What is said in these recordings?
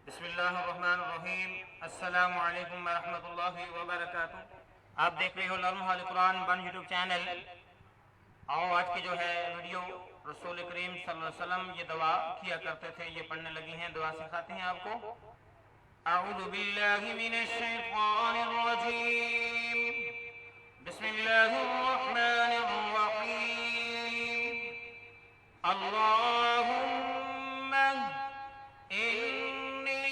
बिस्मिल्लाहिर्रहमानिर्रहीम। अस्सलामु अलैकुम वरहमतुल्लाहि वबरकातुहू। आप देख रहे हो लर्न अल कुरान वन यूट्यूब चैनल। आओ आज की जो है वीडियो रसूल करीम सल्लल्लाहु अलैहि वसल्लम ये दुआ किया करते थे, ये पढ़ने लगी हैं। दुआ सिखाते हैं आपको। अऊज़ु बिल्लाहि मिनश शैतानिर रजीम। बिस्मिल्लाहिर्रहमानिर्रहीम। अल्लाहुम्मा इन्नी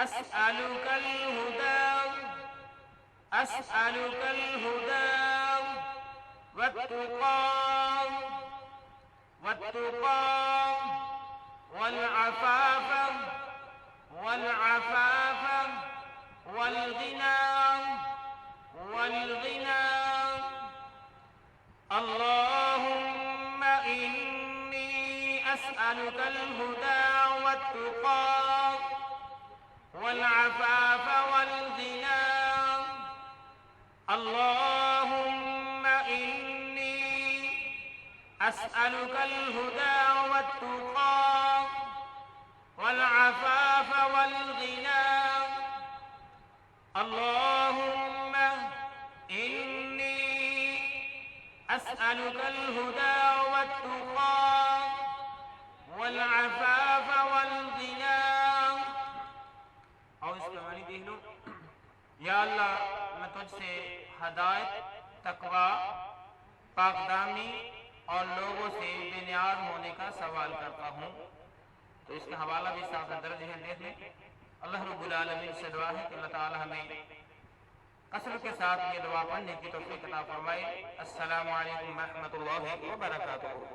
अस्अलुकल हुदा वत्तुक़ा वल अफ़ाफ़ वल गिना। अल्लाहुम्मा इन्नी अस्अलुकल हुदा वत्तुक़ा वल अफ़ाफ़ वल गिना। अल्लाहुम्मा इन्नी अस्अलुकल हुदा वत्तुक़ा वल अफ़ाफ़ वल गिना। अल्लाहुम्मा इन्नी अस्अलुकल हुदा वत्तुक़ा वल अफ़ाफ़ वल गिना। और इसका मानी देख लो। या अल्लाह, मैं तुझसे हदायत, तकवा, पाकदामी और लोगों से बेनियाज होने का सवाल करता हूँ। तो इसका हवाला भी साफ दर्ज है, देख लें। अल्लाह रब्बुल आलमीन से दुआ है कि अल्लाह ताला हमें कसरत के साथ ये दुआ पढ़ने की तौफीक अता फरमाए। अस्सलामु अलैकुम व रहमतुल्लाहि व बरकातुहू।